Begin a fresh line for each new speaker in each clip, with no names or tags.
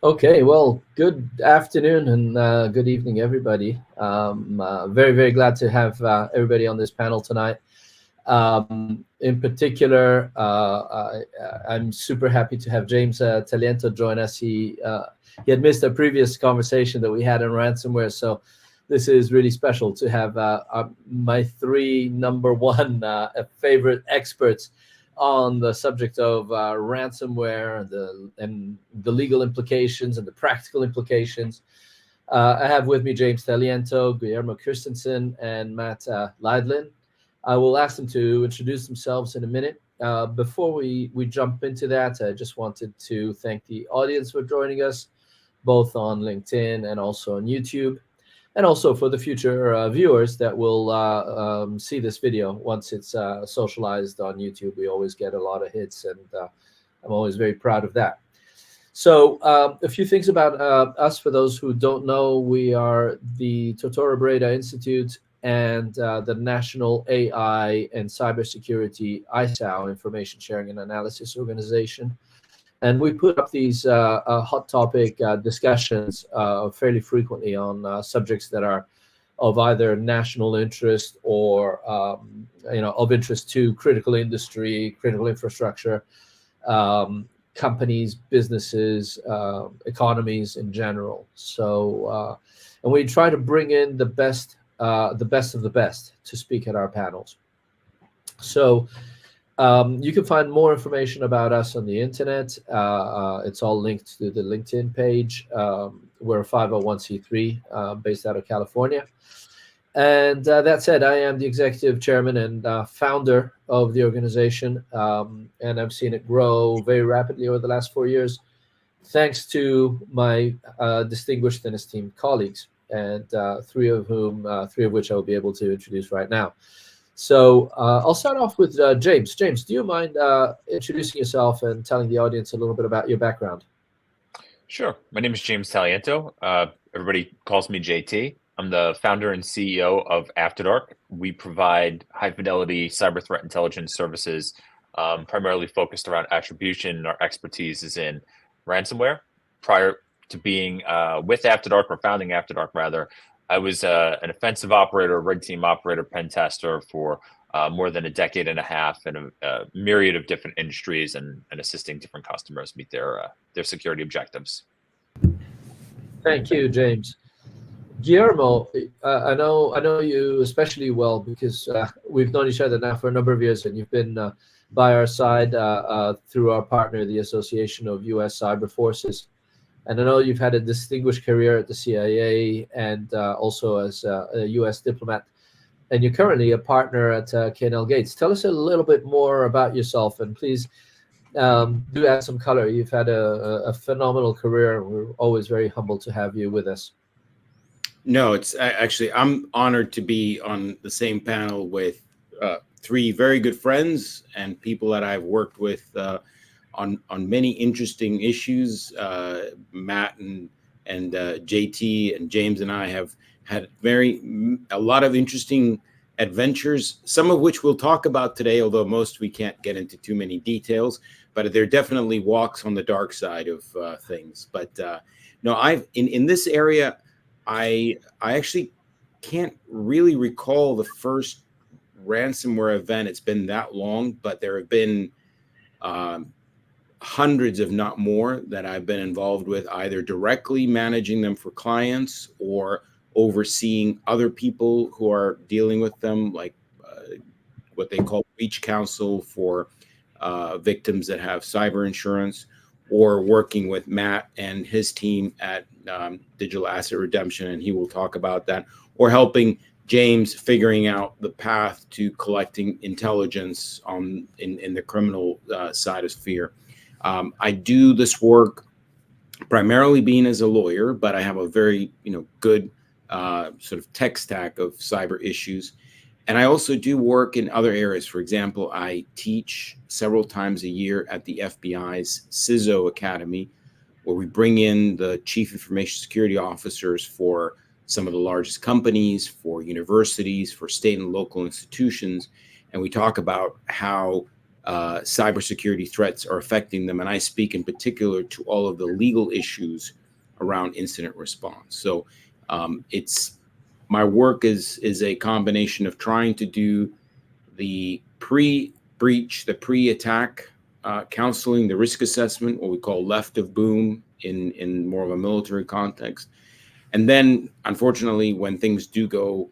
Okay, well, good afternoon and good evening, everybody. Very, very glad to have everybody on this panel tonight. In particular, I'm super happy to have James Taliento join us. He had missed a previous conversation that we had on ransomware, so this is really special to have my three number one favorite experts on the subject of ransomware and the legal implications and the practical implications. I have with me James Taliento, Guillermo Christensen, and Matt Leidlein. I will ask them to introduce themselves in a minute. Before we jump into that, I just wanted to thank the audience for joining us, both on LinkedIn and also on YouTube, and also for the future viewers that will see this video once it's socialized on YouTube. We always get a lot of hits, and I'm always very proud of that. So a few things about us for those who don't know. We are the Carlo Brayda Institute and the National AI and Cybersecurity ISAO, Information Sharing and Analysis Organization. And we put up these hot topic discussions fairly frequently on subjects that are of either national interest or of interest to critical industry, critical infrastructure, companies, businesses, economies in general. So, and we try to bring in the best of the best to speak at our panels. So. You can find more information about us on the internet. It's all linked to the LinkedIn page. We're a 501c3 based out of California. And that said, I am the executive chairman and founder of the organization. And I've seen it grow very rapidly over the last 4 years, thanks to my distinguished and esteemed colleagues, and three of which I will be able to introduce right now. So I'll start off with James. James, do you mind introducing yourself and telling the audience a little bit about your background?
Sure. My name is James Taliento. Everybody calls me JT. I'm the founder and CEO of After Dark. We provide high-fidelity cyber threat intelligence services, primarily focused around attribution. Our expertise is in ransomware. Prior to being with After Dark, or founding After Dark, rather, I was an offensive operator, red team operator, pen tester for more than a decade and a half in a myriad of different industries and assisting different customers meet their security objectives.
Thank you, James. Guillermo, I know you especially well because we've known each other now for a number of years, and you've been by our side through our partner, the Association of U.S. Cyber Forces. And I know you've had a distinguished career at the CIA and also as a U.S. diplomat. And you're currently a partner at K&L Gates. Tell us a little bit more about yourself, and please do add some color. You've had a phenomenal career. We're always very humbled to have you with us.
No, it's actually, I'm honored to be on the same panel with three very good friends and people that I've worked with on many interesting issues. Matt and JT and James and I have had a lot of interesting adventures, some of which we'll talk about today, although most we can't get into too many details, but there are definitely walks on the dark side of things. But no, in this area, I actually can't really recall the first ransomware event. It's been that long, but there have been hundreds, if not more, that I've been involved with, either directly managing them for clients or overseeing other people who are dealing with them, like what they call breach counsel for victims that have cyber insurance, or working with Matt and his team at Digital Asset Redemption, and he will talk about that, or helping James figuring out the path to collecting intelligence in the criminal side of sphere. I do this work primarily being as a lawyer, but I have a very good sort of tech stack of cyber issues. And I also do work in other areas. For example, I teach several times a year at the FBI's CISO Academy, where we bring in the chief information security officers for some of the largest companies, for universities, for state and local institutions. And we talk about how cybersecurity threats are affecting them. And I speak in particular to all of the legal issues around incident response. So it's my work is a combination of trying to do the pre-breach, the pre-attack counseling, the risk assessment, what we call left of boom in more of a military context. And then, unfortunately, when things do go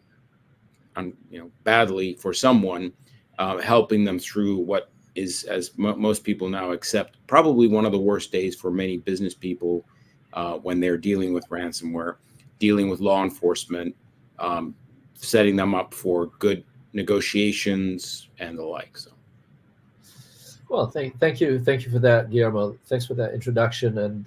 badly for someone, helping them through what is, as most people now accept, probably one of the worst days for many business people when they're dealing with ransomware, dealing with law enforcement, setting them up for good negotiations and the like. So,
well, thank you for that, Guillermo. Thanks for that introduction, and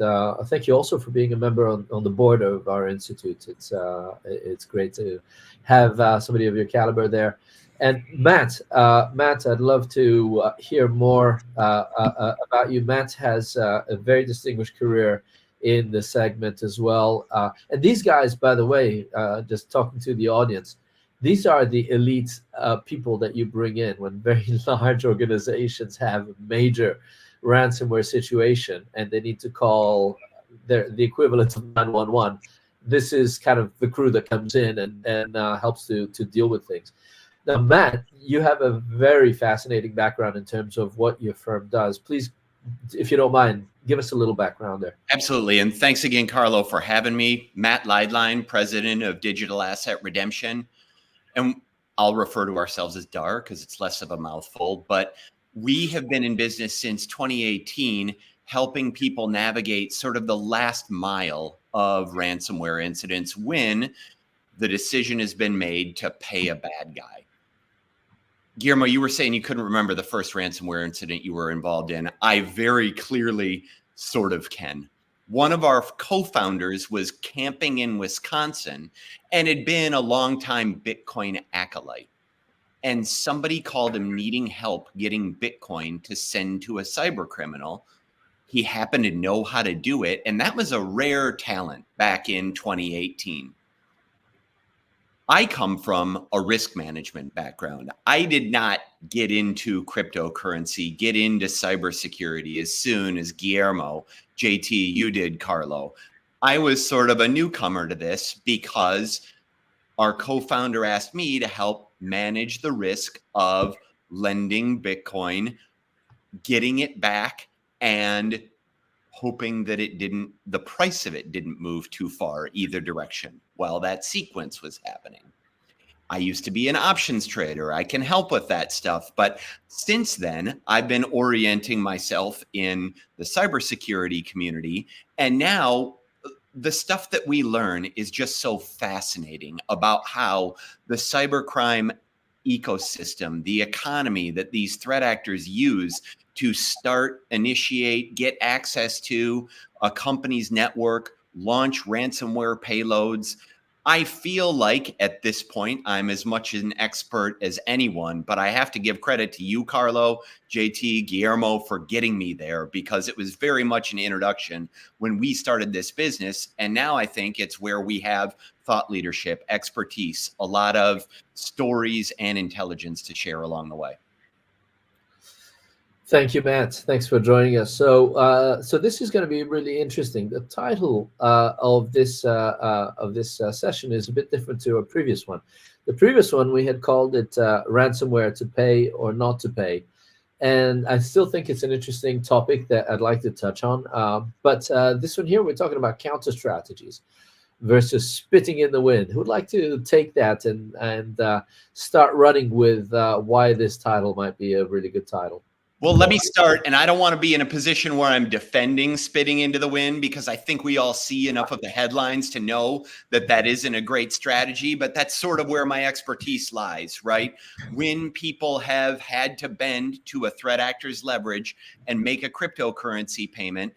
thank you also for being a member on the board of our institute. It's great to have somebody of your caliber there. And Matt, I'd love to hear more about you. Matt has a very distinguished career in the segment as well. And these guys, by the way, just talking to the audience, these are the elite people that you bring in when very large organizations have a major ransomware situation and they need to call the equivalent of 911. This is kind of the crew that comes in and helps to deal with things. Now, Matt, you have a very fascinating background in terms of what your firm does. Please, if you don't mind, give us a little background there.
Absolutely. And thanks again, Carlo, for having me. Matt Leidlein, president of Digital Asset Redemption. And I'll refer to ourselves as DAR because it's less of a mouthful, but we have been in business since 2018, helping people navigate sort of the last mile of ransomware incidents when the decision has been made to pay a bad guy. Guillermo, you were saying you couldn't remember the first ransomware incident you were involved in. I very clearly sort of can. One of our co-founders was camping in Wisconsin and had been a longtime Bitcoin acolyte. And somebody called him needing help getting Bitcoin to send to a cyber criminal. He happened to know how to do it. And that was a rare talent back in 2018. I come from a risk management background. I did not get into cryptocurrency, get into cybersecurity as soon as Guillermo, JT, you did, Carlo. I was sort of a newcomer to this because our co-founder asked me to help manage the risk of lending Bitcoin, getting it back, and hoping that the price of it didn't move too far either direction while that sequence was happening. I used to be an options trader. I can help with that stuff. But since then, I've been orienting myself in the cybersecurity community. And now the stuff that we learn is just so fascinating about how the cybercrime ecosystem, the economy that these threat actors use to start, initiate, get access to a company's network, launch ransomware payloads. I feel like at this point, I'm as much an expert as anyone, but I have to give credit to you, Carlo, JT, Guillermo, for getting me there because it was very much an introduction when we started this business. And now I think it's where we have thought leadership, expertise, a lot of stories and intelligence to share along the way.
Thank you, Matt. Thanks for joining us. So, so this is going to be really interesting. The title of this session is a bit different to our previous one. The previous one we had called it "Ransomware to Pay or Not to Pay," and I still think it's an interesting topic that I'd like to touch on. But this one here, we're talking about counter strategies versus spitting in the wind. Who would like to take that and start running with why this title might be a really good title?
Well, let me start, and I don't want to be in a position where I'm defending spitting into the wind because I think we all see enough of the headlines to know that that isn't a great strategy, but that's sort of where my expertise lies, right? When people have had to bend to a threat actor's leverage and make a cryptocurrency payment,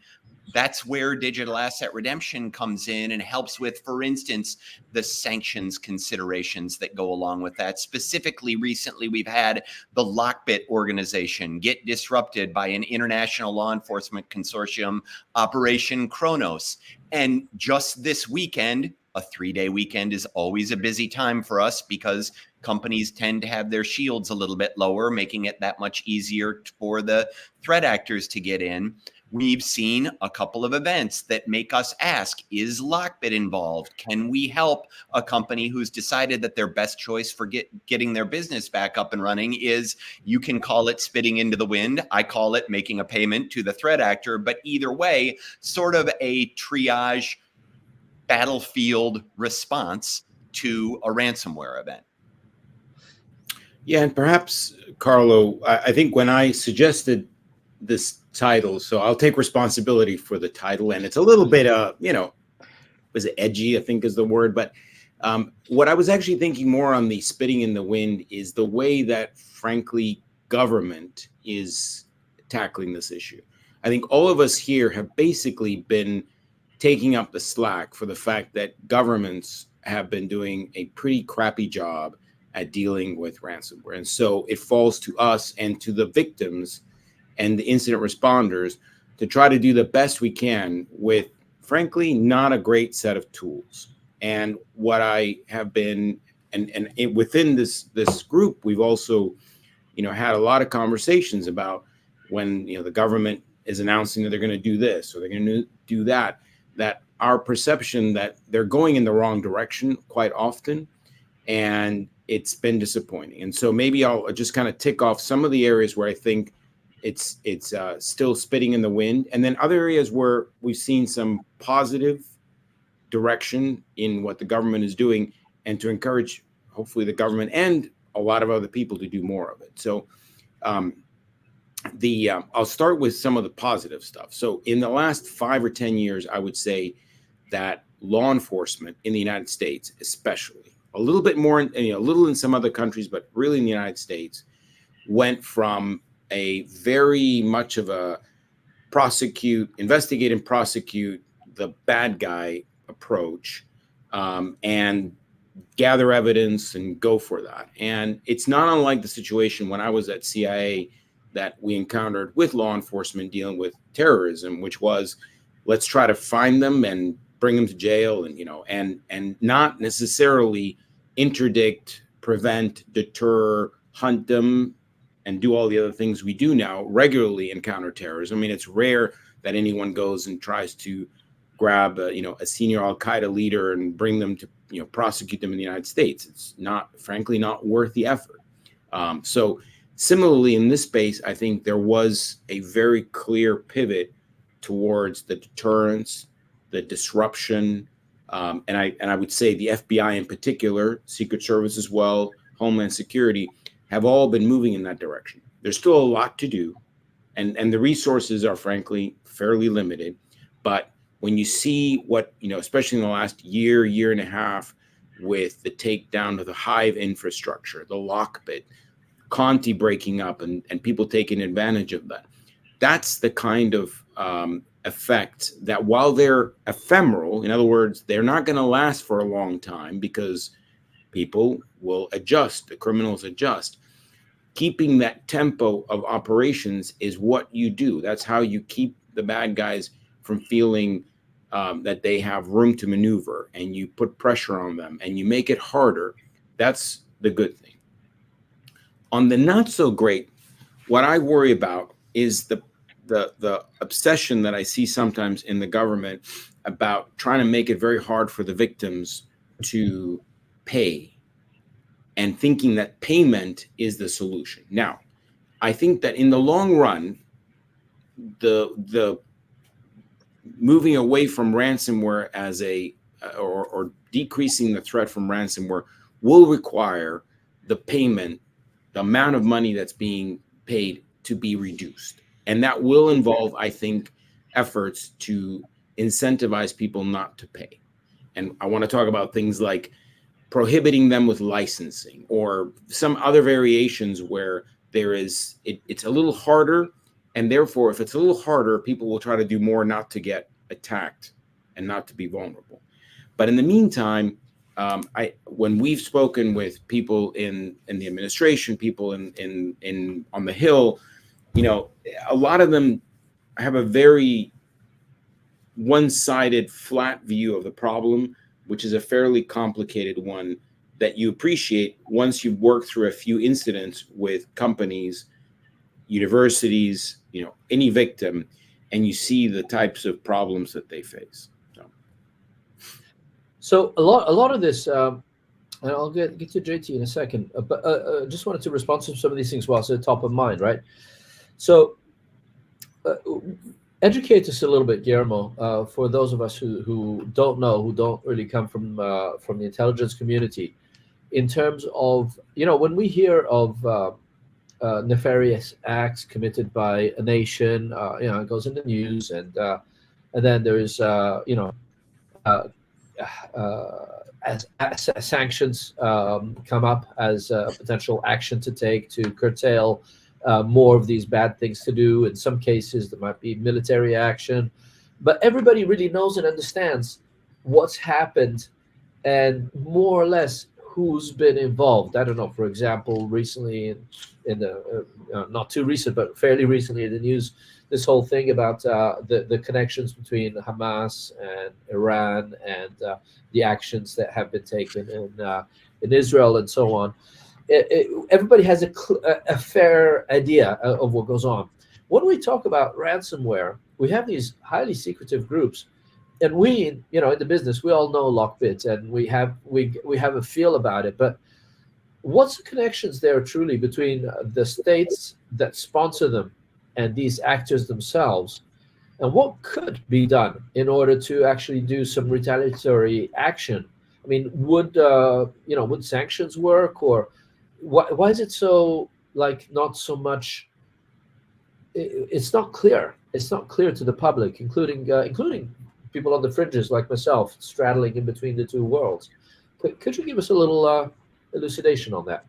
that's where digital asset redemption comes in and helps with, for instance, the sanctions considerations that go along with that. Specifically, recently, we've had the Lockbit organization get disrupted by an international law enforcement consortium, Operation Kronos. And just this weekend, A 3-day weekend is always a busy time for us because companies tend to have their shields a little bit lower, making it that much easier for the threat actors to get in. We've seen a couple of events that make us ask, is Lockbit involved? Can we help a company who's decided that their best choice for getting their business back up and running is, you can call it spitting into the wind. I call it making a payment to the threat actor. But either way, sort of a triage battlefield response to a ransomware event.
Yeah, and perhaps, Carlo, I think when I suggested this title, so I'll take responsibility for the title, and it's a little bit, was it edgy, I think is the word, but what I was actually thinking more on the spitting in the wind is the way that, frankly, government is tackling this issue. I think all of us here have basically been taking up the slack for the fact that governments have been doing a pretty crappy job at dealing with ransomware. And so it falls to us and to the victims and the incident responders to try to do the best we can with, frankly, not a great set of tools. And what I have been, and within this group, we've also, had a lot of conversations about when, the government is announcing that they're going to do this or they're going to do that, that our perception that they're going in the wrong direction quite often, and it's been disappointing. And so maybe I'll just kind of tick off some of the areas where I think it's still spitting in the wind, and then other areas where we've seen some positive direction in what the government is doing, and to encourage, hopefully, the government and a lot of other people to do more of it. So I'll start with some of the positive stuff. So in the last 5 or 10 years, I would say that law enforcement in the United States, especially, a little bit more, a little in some other countries, but really in the United States, went from a very much of a investigate and prosecute the bad guy approach, and gather evidence and go for that. And it's not unlike the situation when I was at CIA that we encountered with law enforcement dealing with terrorism, which was, let's try to find them and bring them to jail, and and not necessarily interdict, prevent, deter, hunt them, and do all the other things we do now regularly in counterterrorism. I mean, it's rare that anyone goes and tries to grab a senior Al-Qaeda leader and bring them to prosecute them in the United States. It's not, frankly, not worth the effort. So similarly, in this space, I think there was a very clear pivot towards the deterrence, the disruption, and I would say the FBI in particular, Secret Service as well, Homeland Security, have all been moving in that direction. There's still a lot to do, and the resources are, frankly, fairly limited. But when you see what, especially in the last year and a half, with the takedown of the Hive infrastructure, the Lockbit, Conti breaking up, and people taking advantage of that, that's the kind of effect that, while they're ephemeral, in other words, they're not going to last for a long time because people will adjust, the criminals adjust. Keeping that tempo of operations is what you do. That's how you keep the bad guys from feeling that they have room to maneuver, and you put pressure on them and you make it harder. That's the good thing. On the not so great, what I worry about is the obsession that I see sometimes in the government about trying to make it very hard for the victims to pay, and thinking that payment is the solution. Now, I think that in the long run, the moving away from ransomware as or decreasing the threat from ransomware will require the payment, the amount of money that's being paid, to be reduced. And that will involve, I think, efforts to incentivize people not to pay. And I want to talk about things like prohibiting them with licensing, or some other variations where it's a little harder. And therefore, if it's a little harder, people will try to do more not to get attacked and not to be vulnerable. But in the meantime, when we've spoken with people in the administration, people in on the Hill, a lot of them have a very one-sided, flat view of the problem which is a fairly complicated one that you appreciate once you've worked through a few incidents with companies, universities, any victim, and you see the types of problems that they face.
So a lot of this, and I'll get to JT in a second, but just wanted to respond to some of these things while it's at the top of mind, right? So educate us a little bit, Guillermo, for those of us who don't know, who don't really come from the intelligence community, in terms of, when we hear of nefarious acts committed by a nation, it goes in the news, and then there's as sanctions come up as a potential action to take to curtail more of these bad things to do. In some cases, there might be military action, but everybody really knows and understands what's happened and more or less who's been involved. I don't know, for example, recently in the not too recent, but fairly recently in the news, this whole thing about the connections between Hamas and Iran and the actions that have been taken in Israel and so on. Everybody has a fair idea of what goes on. When we talk about ransomware, we have these highly secretive groups, and we, in the business, we all know Lockbit, and we have a feel about it. But what's the connections there truly between the states that sponsor them and these actors themselves, and what could be done in order to actually do some retaliatory action? I mean, would sanctions work, or why is it so not so much? It's not clear. It's not clear to the public, including people on the fringes like myself, straddling in between the two worlds. Could you give us a little elucidation on that?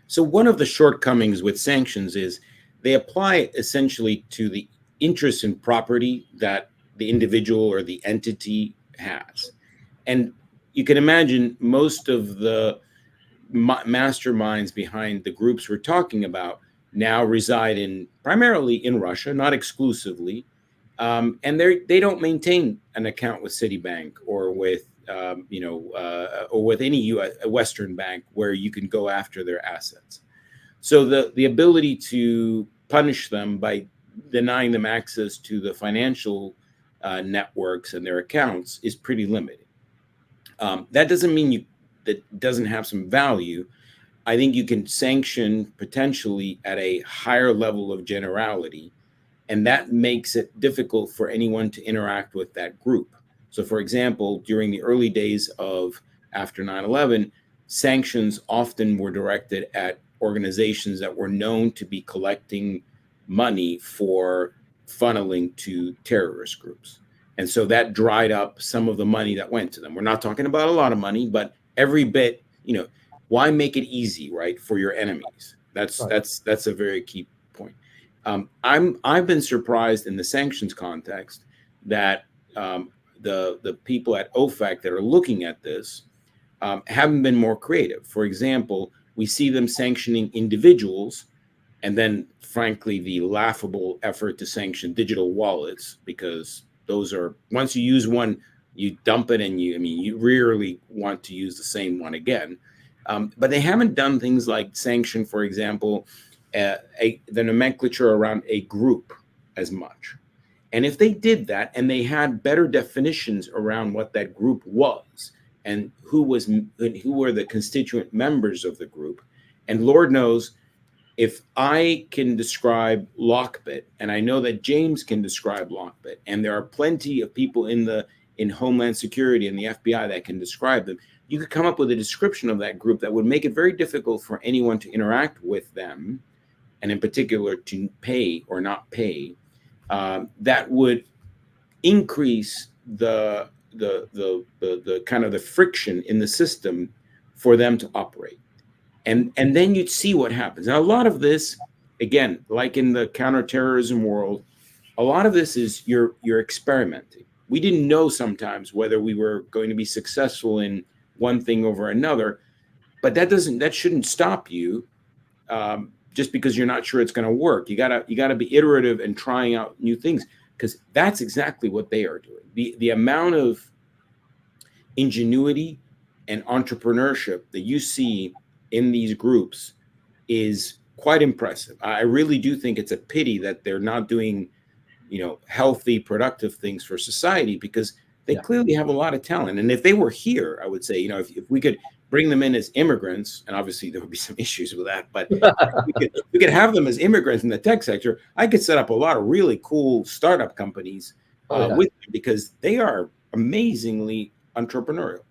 So one of the shortcomings with sanctions is they apply essentially to the interest in property that the individual or the entity has. And you can imagine most of the masterminds behind the groups we're talking about now reside primarily in Russia, not exclusively. And they don't maintain an account with Citibank or with or with any Western bank where you can go after their assets. So the ability to punish them by denying them access to the financial networks and their accounts is pretty limited. That doesn't mean that doesn't have some value. I think you can sanction potentially at a higher level of generality, and that makes it difficult for anyone to interact with that group. So, for example, during the early days after 9/11, sanctions often were directed at organizations that were known to be collecting money for funneling to terrorist groups. And so that dried up some of the money that went to them. We're not talking about a lot of money, but every bit, why make it easy, right, for your enemies? That's a very key point. I've been surprised in the sanctions context that the people at OFAC that are looking at this haven't been more creative. For example, we see them sanctioning individuals, and then, frankly, the laughable effort to sanction digital wallets, because those are, once you use one, you dump it, and you rarely want to use the same one again. But they haven't done things like sanction, for example, the nomenclature around a group as much. And if they did that, and they had better definitions around what that group was and who were the constituent members of the group, and Lord knows, if I can describe Lockbit, and I know that James can describe Lockbit, and there are plenty of people in Homeland Security and the FBI that can describe them, you could come up with a description of that group that would make it very difficult for anyone to interact with them, and in particular to pay or not pay. That would increase the kind of the friction in the system for them to operate. And then you'd see what happens. Now, a lot of this, again, like in the counterterrorism world, a lot of this is you're experimenting. We didn't know sometimes whether we were going to be successful in one thing over another, but that shouldn't stop you just because you're not sure it's going to work. You gotta be iterative and trying out new things, because that's exactly what they are doing. The amount of ingenuity and entrepreneurship that you see in these groups is quite impressive. I really do think it's a pity that they're not doing, healthy, productive things for society, because they clearly have a lot of talent. And if they were here, I would say, if we could bring them in as immigrants, and obviously there would be some issues with that, but we could have them as immigrants in the tech sector. I could set up a lot of really cool startup companies with them, because they are amazingly entrepreneurial.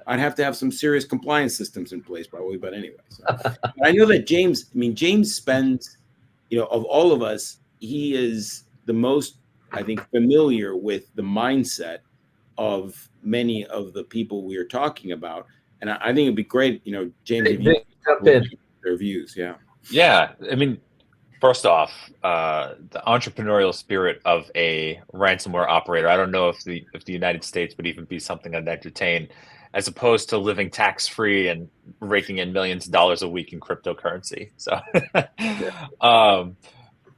I'd have to have some serious compliance systems in place probably, but anyway. So. I know that James spends, of all of us, he is the most, I think, familiar with the mindset of many of the people we are talking about. And I think it'd be great, James, if you
jump in.
Their views. Yeah.
Yeah. I mean, first off, the entrepreneurial spirit of a ransomware operator, I don't know if the United States would even be something I'd entertain, as opposed to living tax-free and raking in millions of dollars a week in cryptocurrency. So,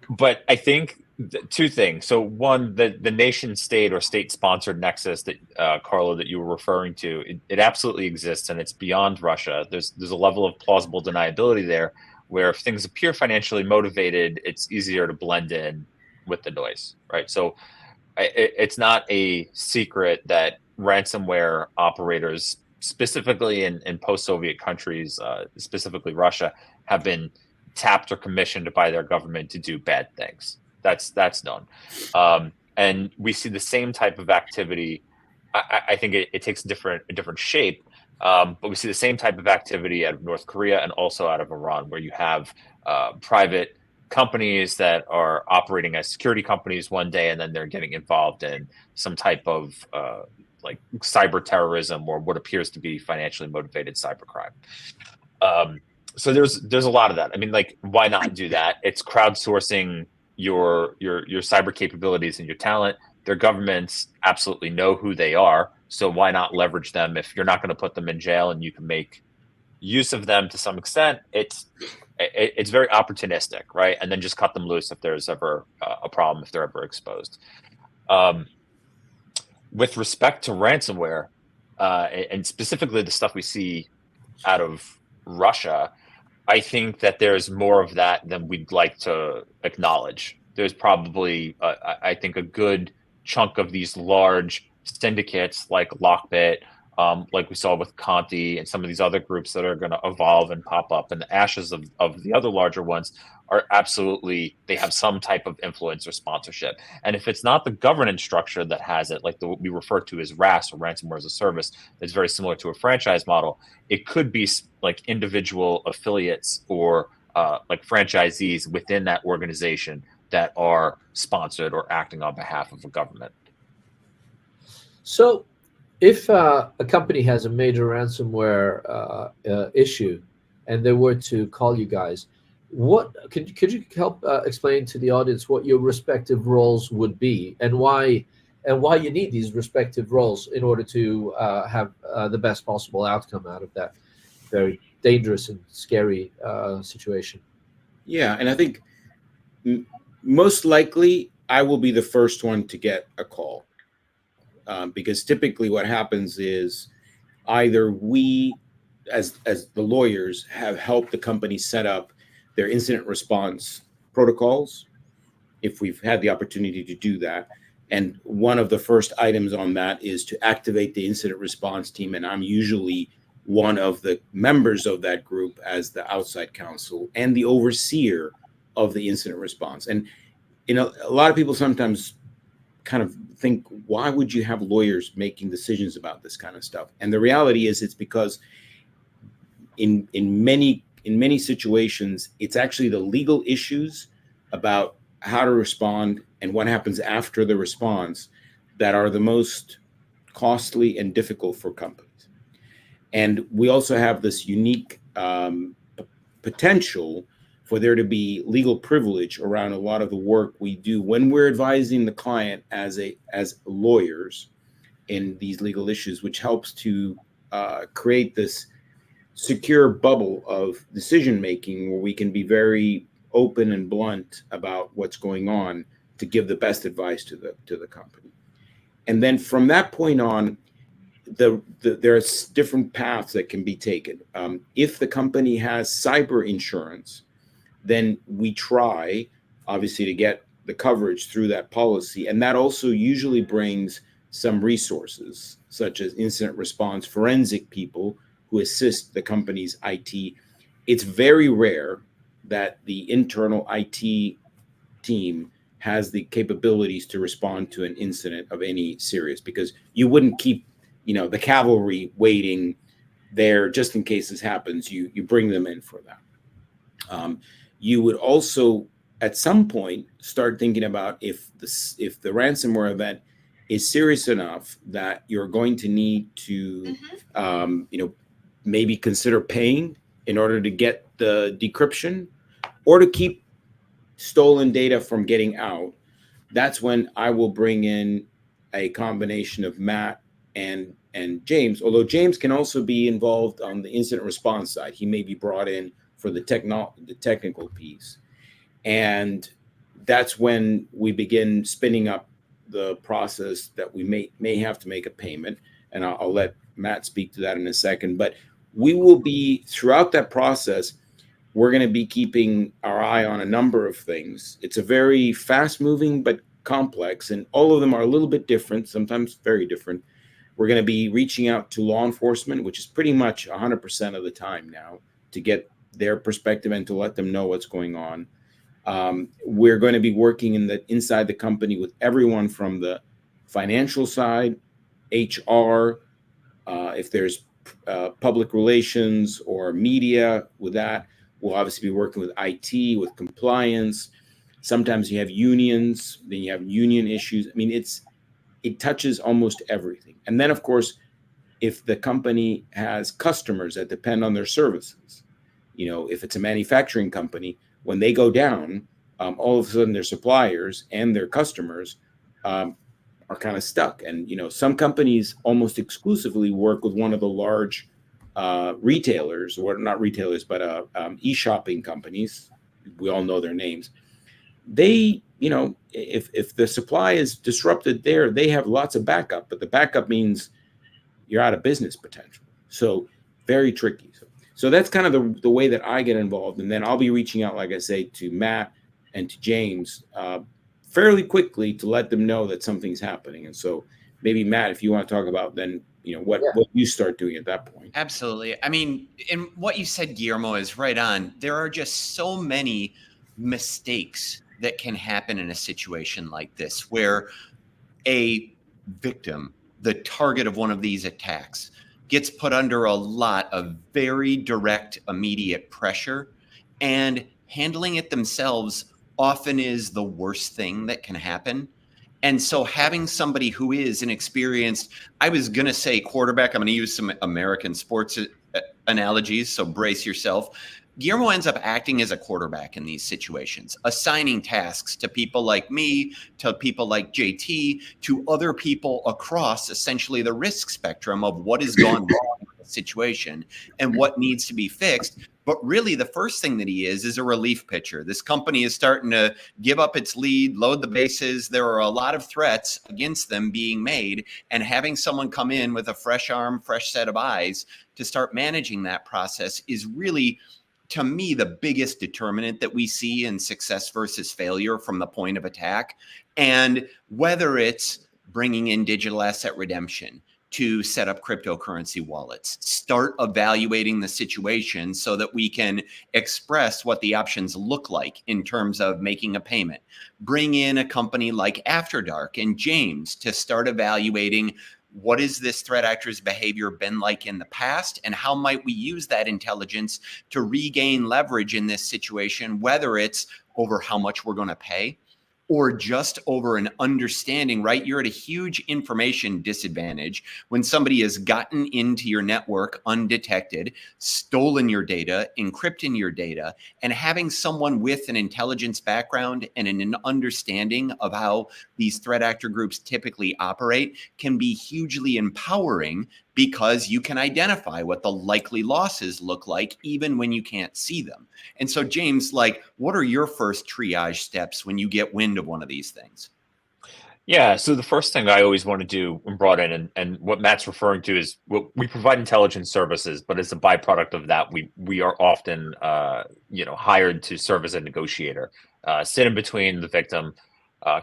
but I think two things. So one, the nation state or state sponsored nexus that Carlo, that you were referring to, it absolutely exists, and it's beyond Russia. There's a level of plausible deniability there, where if things appear financially motivated, it's easier to blend in with the noise, right? So it's not a secret that ransomware operators, specifically in post-Soviet countries, specifically Russia, have been tapped or commissioned by their government to do bad things. That's known. And we see the same type of activity. I think it takes a different shape, but we see the same type of activity out of North Korea and also out of Iran, where you have private companies that are operating as security companies one day, and then they're getting involved in some type of like cyber terrorism or what appears to be financially motivated cybercrime. So there's a lot of that. I mean, like, why not do that? It's crowdsourcing your cyber capabilities and your talent. Their governments absolutely know who they are, so why not leverage them? If you're not going to put them in jail and you can make use of them to some extent, it's very opportunistic, right? And then just cut them loose if there's ever a problem, if they're ever exposed. With respect to ransomware, and specifically the stuff we see out of Russia, I think that there's more of that than we'd like to acknowledge. There's probably, I think, a good chunk of these large syndicates like Lockbit, like we saw with Conti and some of these other groups that are going to evolve and pop up. And the ashes of the other larger ones are absolutely, they have some type of influence or sponsorship. And if it's not the governance structure that has it, like we refer to as RAS, or ransomware as a service, that's very similar to a franchise model, it could be like individual affiliates or like franchisees within that organization that are sponsored or acting on behalf of a government.
So if a company has a major ransomware issue and they were to call you guys, what could you help explain to the audience what your respective roles would be, and why you need these respective roles in order to have the best possible outcome out of that very dangerous and scary situation?
Yeah, and I think most likely I will be the first one to get a call, because typically what happens is either we, as the lawyers, have helped the company set up their incident response protocols, if we've had the opportunity to do that. And one of the first items on that is to activate the incident response team. And I'm usually one of the members of that group as the outside counsel and the overseer of the incident response. And, a lot of people sometimes kind of think, why would you have lawyers making decisions about this kind of stuff? And the reality is, it's because in many situations, it's actually the legal issues about how to respond and what happens after the response that are the most costly and difficult for companies. And we also have this unique potential for there to be legal privilege around a lot of the work we do when we're advising the client as lawyers in these legal issues, which helps to create this secure bubble of decision making where we can be very open and blunt about what's going on to give the best advice to the company. And then from that point on, there's different paths that can be taken. If the company has cyber insurance, then we try, obviously, to get the coverage through that policy. And that also usually brings some resources, such as incident response, forensic people who assist the company's IT. It's very rare that the internal IT team has the capabilities to respond to an incident of any serious, because you wouldn't keep, the cavalry waiting there just in case this happens. You bring them in for that. You would also, at some point, start thinking about if the ransomware event is serious enough that you're going to need to, maybe consider paying in order to get the decryption or to keep stolen data from getting out. That's when I will bring in a combination of Matt and James, although James can also be involved on the incident response side. He may be brought in for the technical piece. And that's when we begin spinning up the process that we may have to make a payment. And I'll let Matt speak to that in a second. But we will be, throughout that process, we're going to be keeping our eye on a number of things. It's a very fast-moving but complex, and all of them are a little bit different, sometimes very different. We're going to be reaching out to law enforcement, which is pretty much 100% of the time now, to get their perspective and to let them know what's going on. We're going to be working inside the company with everyone from the financial side, HR, if there's public relations or media with that. We'll obviously be working with IT, with compliance. Sometimes you have unions, then you have union issues. I mean, it touches almost everything. And then, of course, if the company has customers that depend on their services, if it's a manufacturing company, when they go down, all of a sudden their suppliers and their customers are kind of stuck. And, some companies almost exclusively work with one of the large retailers, or not retailers, but e-shopping companies. We all know their names. They, if the supply is disrupted there, they have lots of backup, but the backup means you're out of business potentially. So very tricky. So that's kind of the way that I get involved. And then I'll be reaching out, like I say, to Matt and to James fairly quickly to let them know that something's happening. And so maybe, Matt, if you want to talk about then, what you start doing at that point.
Absolutely. I mean, and what you said, Guillermo, is right on. There are just so many mistakes that can happen in a situation like this, where a victim, the target of one of these attacks, gets put under a lot of very direct, immediate pressure, and handling it themselves often is the worst thing that can happen. And so having somebody who is an experienced, I was going to say quarterback, I'm going to use some American sports analogies, so brace yourself. Guillermo ends up acting as a quarterback in these situations, assigning tasks to people like me, to people like JT, to other people across essentially the risk spectrum of what has gone wrong in the situation and what needs to be fixed. But really, the first thing that he is a relief pitcher. This company is starting to give up its lead, load the bases. There are a lot of threats against them being made, and having someone come in with a fresh arm, fresh set of eyes to start managing that process is really, to me, the biggest determinant that we see in success versus failure from the point of attack. And whether it's bringing in digital asset redemption to set up cryptocurrency wallets, start evaluating the situation so that we can express what the options look like in terms of making a payment, bring in a company like After Dark and James to start evaluating what is this threat actor's behavior been like in the past, and how might we use that intelligence to regain leverage in this situation, whether it's over how much we're going to pay or just over an understanding, right? You're at a huge information disadvantage when somebody has gotten into your network undetected, stolen your data, encrypting your data, and having someone with an intelligence background and an understanding of how these threat actor groups typically operate can be hugely empowering, because you can identify what the likely losses look like even when you can't see them. And so, James, what are your first triage steps when you get wind of one of these things?
Yeah, so the first thing I always want to do when brought in, and what Matt's referring to is what we provide intelligence services, but as a byproduct of that, we are often hired to serve as a negotiator, sit in between the victim,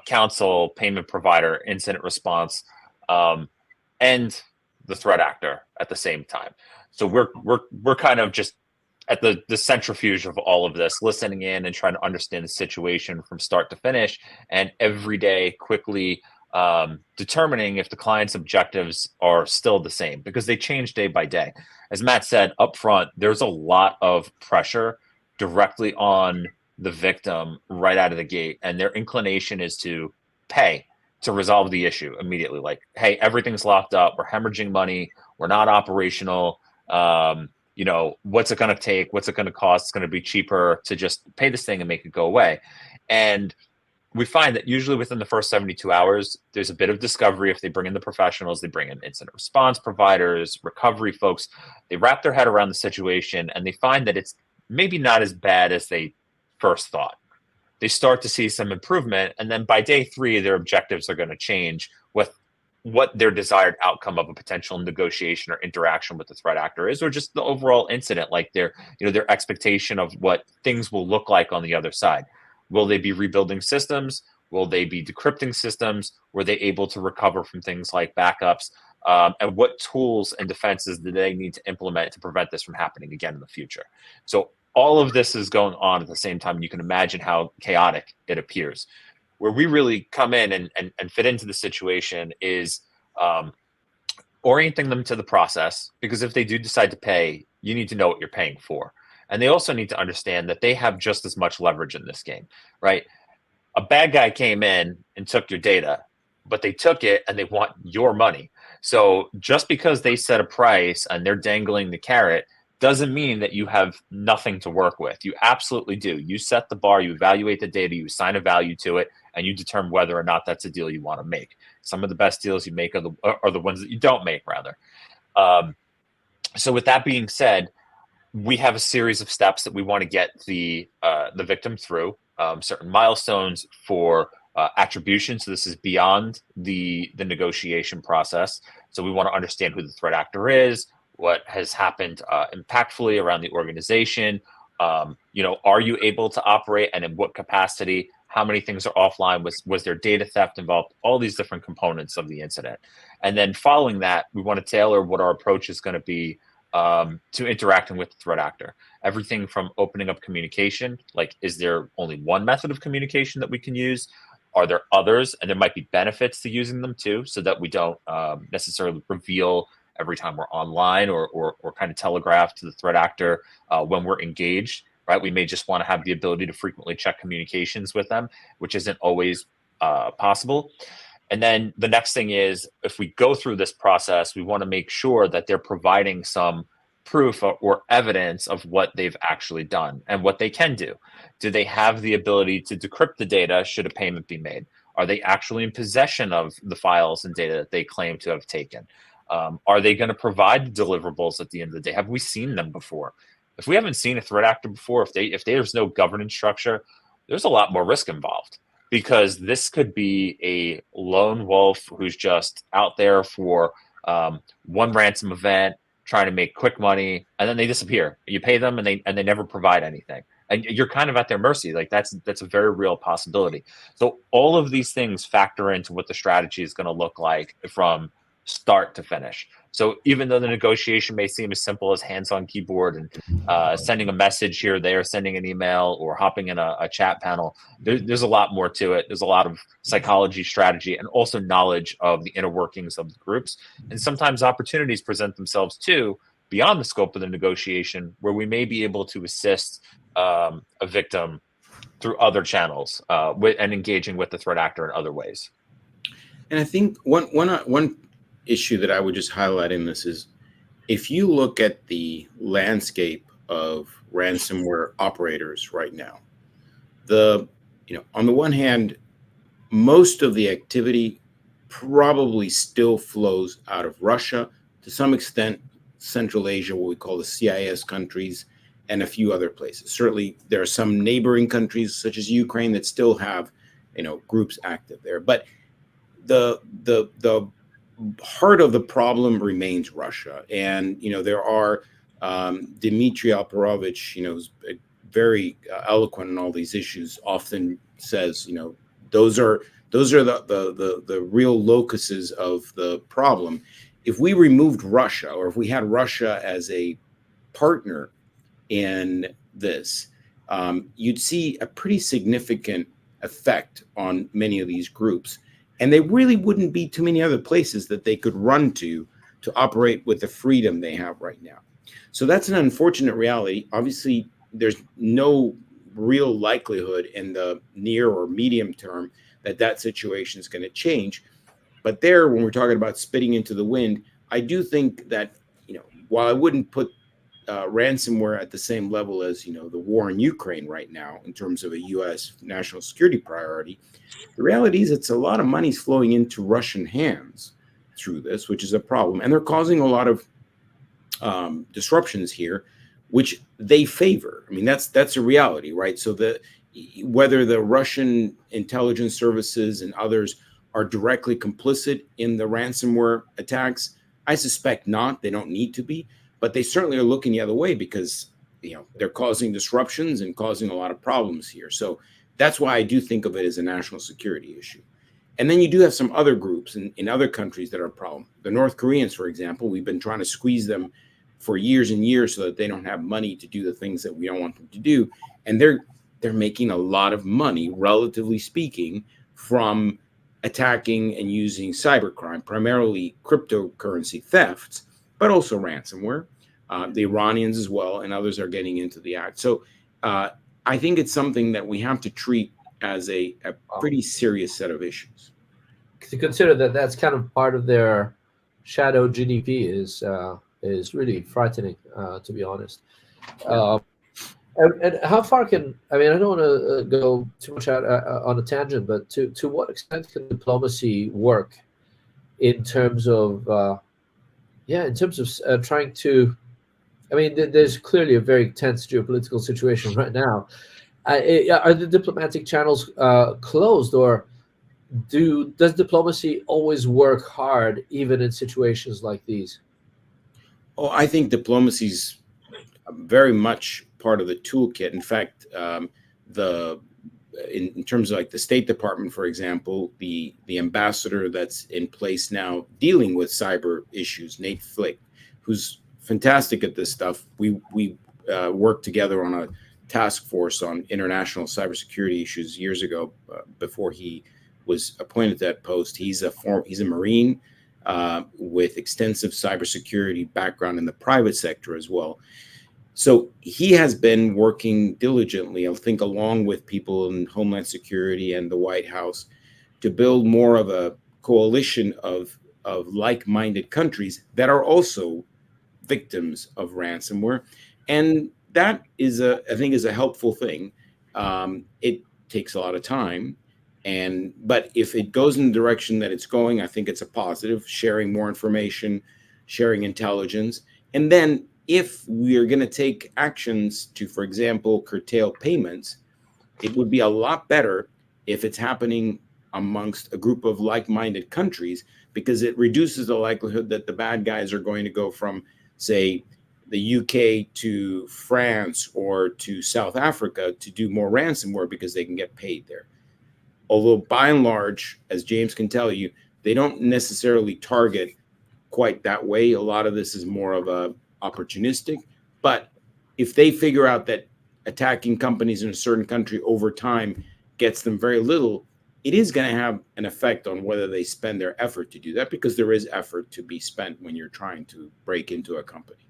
counsel, payment provider, incident response, and the threat actor at the same time. So we're kind of just at the centrifuge of all of this, listening in and trying to understand the situation from start to finish, and every day quickly determining if the client's objectives are still the same, because they change day by day. As Matt said up front, there's a lot of pressure directly on the victim right out of the gate, and their inclination is to pay to resolve the issue immediately. Like, hey, everything's locked up, we're hemorrhaging money, we're not operational. What's it going to take? What's it going to cost? It's going to be cheaper to just pay this thing and make it go away. And we find that usually within the first 72 hours, there's a bit of discovery. If they bring in the professionals, they bring in incident response providers, recovery folks, they wrap their head around the situation and they find that it's maybe not as bad as they first thought. They start to see some improvement. And then by day 3, their objectives are going to change with what their desired outcome of a potential negotiation or interaction with the threat actor is, or just the overall incident, like their expectation of what things will look like on the other side. Will they be rebuilding systems? Will they be decrypting systems? Were they able to recover from things like backups? And what tools and defenses do they need to implement to prevent this from happening again in the future? So all of this is going on at the same time. You can imagine how chaotic it appears. Where we really come in and fit into the situation is orienting them to the process, because if they do decide to pay, you need to know what you're paying for. And they also need to understand that they have just as much leverage in this game, right? A bad guy came in and took your data, but they took it and they want your money. So just because they set a price and they're dangling the carrot doesn't mean that you have nothing to work with. You absolutely do. You set the bar, you evaluate the data, you assign a value to it, and you determine whether or not that's a deal you want to make. Some of the best deals you make are the ones that you don't make, rather. So with that being said, we have a series of steps that we want to get the victim through, certain milestones for attribution. So this is beyond the negotiation process. So we want to understand who the threat actor is, what has happened impactfully around the organization. Are you able to operate, and in what capacity? How many things are offline? Was there data theft involved? All these different components of the incident. And then following that, we want to tailor what our approach is going to be to interacting with the threat actor. Everything from opening up communication, like, is there only one method of communication that we can use? Are there others? And there might be benefits to using them too, so that we don't necessarily reveal every time we're online or kind of telegraph to the threat actor when we're engaged, right? We may just want to have the ability to frequently check communications with them, which isn't always possible. And then the next thing is, if we go through this process, we want to make sure that they're providing some proof or evidence of what they've actually done and what they can do. Do they have the ability to decrypt the data should a payment be made? Are they actually in possession of the files and data that they claim to have taken? Are they going to provide the deliverables at the end of the day? Have we seen them before? If we haven't seen a threat actor before, if there's no governance structure, there's a lot more risk involved, because this could be a lone wolf who's just out there for one ransom event, trying to make quick money, and then they disappear. You pay them and they never provide anything, and you're kind of at their mercy. Like, that's a very real possibility. So all of these things factor into what the strategy is going to look like from start to finish. So even though the negotiation may seem as simple as hands on keyboard and sending a message here or there, sending an email, or hopping in a chat panel, there's a lot more to it. There's a lot of psychology, strategy, and also knowledge of the inner workings of the groups. And sometimes opportunities present themselves too beyond the scope of the negotiation, where we may be able to assist a victim through other channels and engaging with the threat actor in other ways.
And I think one issue that I would just highlight in this is, if you look at the landscape of ransomware operators right now, on the one hand, most of the activity probably still flows out of Russia, to some extent Central Asia, what we call the CIS countries, and a few other places. Certainly there are some neighboring countries such as Ukraine that still have groups active there. But the heart of the problem remains Russia, and there are Dmitry Alperovich, who's very eloquent on all these issues, often says, those are the real locuses of the problem. If we removed Russia, or if we had Russia as a partner in this, you'd see a pretty significant effect on many of these groups. And there really wouldn't be too many other places that they could run to operate with the freedom they have right now. So that's an unfortunate reality. Obviously, there's no real likelihood in the near or medium term that situation is going to change. But there, when we're talking about spitting into the wind, I do think that, while I wouldn't put ransomware at the same level as, the war in Ukraine right now in terms of a U.S. national security priority, the reality is it's a lot of money's flowing into Russian hands through this, which is a problem. And they're causing a lot of disruptions here, which they favor. I mean, that's a reality, right? So whether the Russian intelligence services and others are directly complicit in the ransomware attacks, I suspect not. They don't need to be, but they certainly are looking the other way because, they're causing disruptions and causing a lot of problems here. So that's why I do think of it as a national security issue. And then you do have some other groups in other countries that are a problem. The North Koreans, for example, we've been trying to squeeze them for years and years so that they don't have money to do the things that we don't want them to do. And they're making a lot of money, relatively speaking, from attacking and using cybercrime, primarily cryptocurrency thefts, but also ransomware. The Iranians as well, and others are getting into the act. So I think it's something that we have to treat as a pretty serious set of issues.
To consider that that's kind of part of their shadow GDP is really frightening, to be honest. And how far I mean, I don't want to go too much out on a tangent, but to what extent can diplomacy work in terms of trying to, I mean, there's clearly a very tense geopolitical situation right now. Are the diplomatic channels closed, or does diplomacy always work hard even in situations like these?
Oh, I think diplomacy's very much part of the toolkit. In fact, in terms of like the State Department, for example, the ambassador that's in place now dealing with cyber issues, Nate Flick, who's fantastic at this stuff. We worked together on a task force on international cybersecurity issues years ago before he was appointed to that post. He's a Marine with extensive cybersecurity background in the private sector as well. So he has been working diligently, I think, along with people in Homeland Security and the White House to build more of a coalition of like-minded countries that are also victims of ransomware. And that is I think is a helpful thing. It takes a lot of time. But if it goes in the direction that it's going, I think it's a positive, sharing more information, sharing intelligence. And then if we are going to take actions to, for example, curtail payments, it would be a lot better if it's happening amongst a group of like-minded countries, because it reduces the likelihood that the bad guys are going to go from, say, the UK to France or to South Africa to do more ransomware because they can get paid there. Although by and large, as James can tell you, they don't necessarily target quite that way. A lot of this is more of a opportunistic. But if they figure out that attacking companies in a certain country over time gets them very little, it is going to have an effect on whether they spend their effort to do that, because there is effort to be spent when you're trying to break into a company.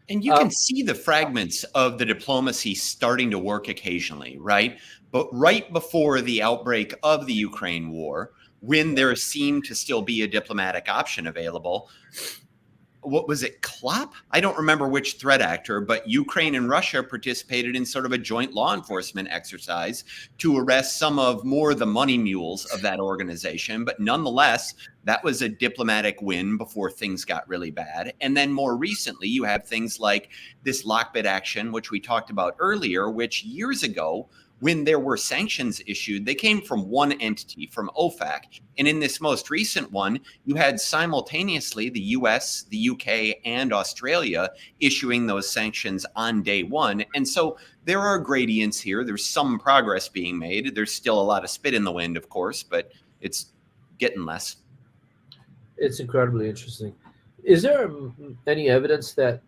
And you can see the fragments of the diplomacy starting to work occasionally, right? But right before the outbreak of the Ukraine war, when there seemed to still be a diplomatic option available, what was it, CLOP? I don't remember which threat actor, but Ukraine and Russia participated in sort of a joint law enforcement exercise to arrest some of the money mules of that organization. But nonetheless, that was a diplomatic win before things got really bad. And then more recently, you have things like this Lockbit action, which we talked about earlier, which years ago when there were sanctions issued, they came from one entity, from OFAC. And in this most recent one, you had simultaneously the US, the UK, and Australia issuing those sanctions on day one. And so there are gradients here. There's some progress being made. There's still a lot of spit in the wind, of course, but it's getting less.
It's incredibly interesting. Is there any evidence that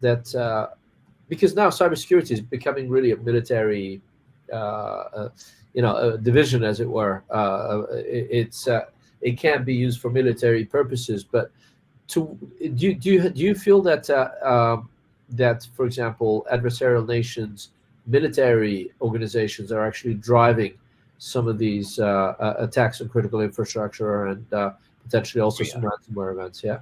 because now cybersecurity is becoming really a military, a division, as it were. It can be used for military purposes, but do you feel that that, for example, adversarial nations, military organizations are actually driving some of these attacks on critical infrastructure and potentially also some ransomware events? Yeah.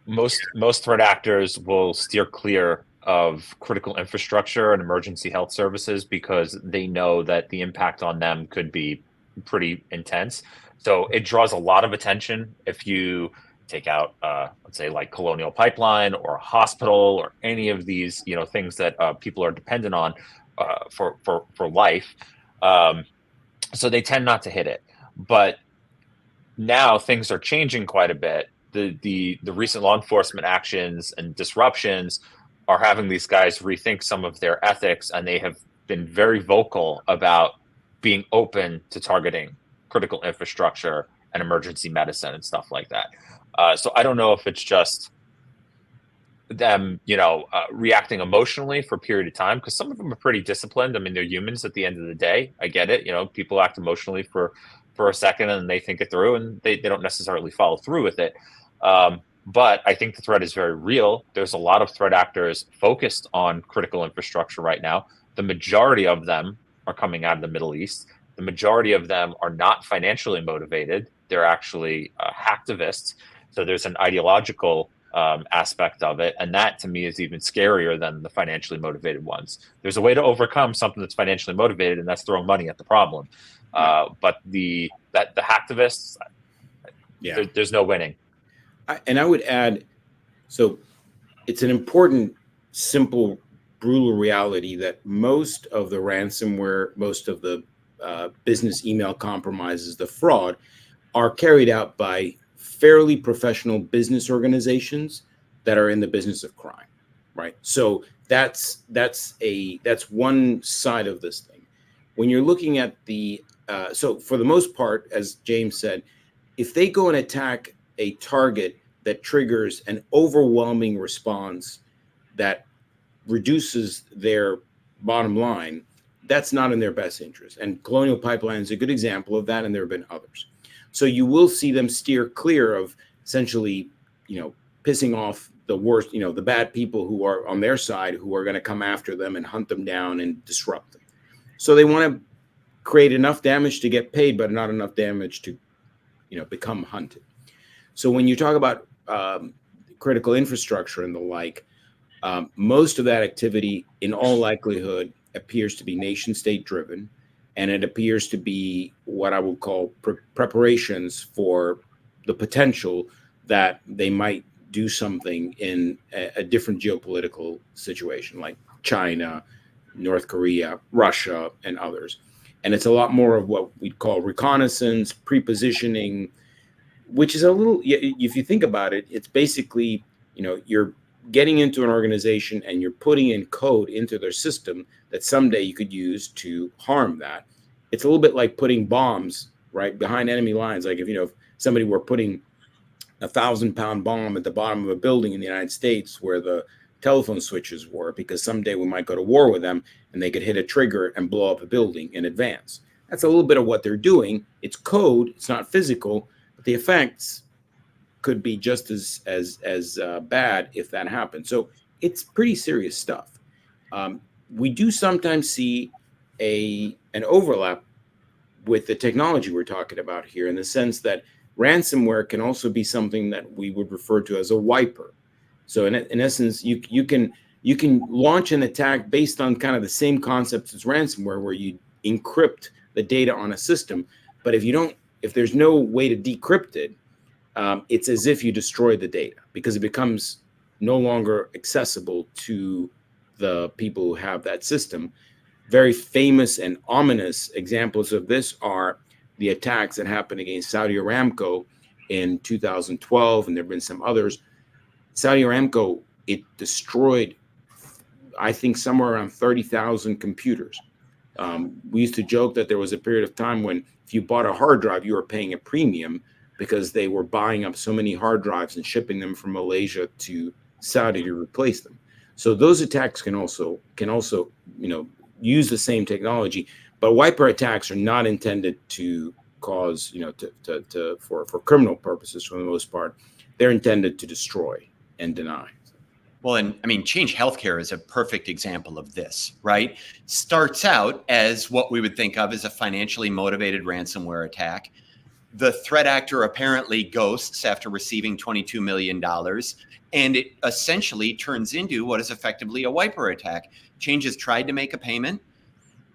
Most threat actors will steer clear of critical infrastructure and emergency health services because they know that the impact on them could be pretty intense. So it draws a lot of attention if you take out, let's say, like Colonial Pipeline or a hospital or any of these, things that people are dependent on for life. So they tend not to hit it. But now things are changing quite a bit. The recent law enforcement actions and disruptions are having these guys rethink some of their ethics, and they have been very vocal about being open to targeting critical infrastructure and emergency medicine and stuff like that. So I don't know if it's just them, reacting emotionally for a period of time, because some of them are pretty disciplined. I mean, they're humans at the end of the day. I get it. People act emotionally for a second and they think it through, and they don't necessarily follow through with it. But I think the threat is very real. There's a lot of threat actors focused on critical infrastructure right now. The majority of them are coming out of the Middle East. The majority of them are not financially motivated. They're actually hacktivists. So there's an ideological aspect of it. And that, to me, is even scarier than the financially motivated ones. There's a way to overcome something that's financially motivated, and that's throwing money at the problem. But the hacktivists, there's no winning.
And I would add, so it's an important, simple, brutal reality that most of the ransomware, most of the business email compromises, the fraud, are carried out by fairly professional business organizations that are in the business of crime, right? So that's one side of this thing. When you're looking at so for the most part, as James said, if they go and attack a target that triggers an overwhelming response that reduces their bottom line, that's not in their best interest. And Colonial Pipeline is a good example of that, and there have been others. So you will see them steer clear of essentially, pissing off the worst, the bad people who are on their side, who are going to come after them and hunt them down and disrupt them. So they want to create enough damage to get paid, but not enough damage to, become hunted. So when you talk about critical infrastructure and the like, most of that activity, in all likelihood, appears to be nation state driven, and it appears to be what I would call preparations for the potential that they might do something in a different geopolitical situation, like China, North Korea, Russia, and others. And it's a lot more of what we'd call reconnaissance, pre-positioning, which is a little, if you think about it, it's basically, you're getting into an organization and you're putting in code into their system that someday you could use to harm that. It's a little bit like putting bombs right behind enemy lines. Like if somebody were putting a 1,000-pound bomb at the bottom of a building in the United States where the telephone switches were, because someday we might go to war with them and they could hit a trigger and blow up a building in advance. That's a little bit of what they're doing. It's code, it's not physical, but the effects could be just as bad if that happened. So it's pretty serious stuff. We do sometimes see an overlap with the technology we're talking about here, in the sense that ransomware can also be something that we would refer to as a wiper. So in essence, you can launch an attack based on kind of the same concepts as ransomware, where you encrypt the data on a system. But if there's no way to decrypt it, it's as if you destroy the data, because it becomes no longer accessible to the people who have that system. very famous and ominous examples of this are the attacks that happened against Saudi Aramco in 2012, and there have been some others. Saudi Aramco, it destroyed, I think, somewhere around 30,000 computers. We used to joke that there was a period of time when if you bought a hard drive, you were paying a premium because they were buying up so many hard drives and shipping them from Malaysia to Saudi to replace them. So those attacks can also use the same technology, but wiper attacks are not intended to cause for criminal purposes for the most part. They're intended to destroy and deny.
Well, and I mean, Change Healthcare is a perfect example of this, right? Starts out as what we would think of as a financially motivated ransomware attack. The threat actor apparently ghosts after receiving $22 million, and it essentially turns into what is effectively a wiper attack. Change has tried to make a payment.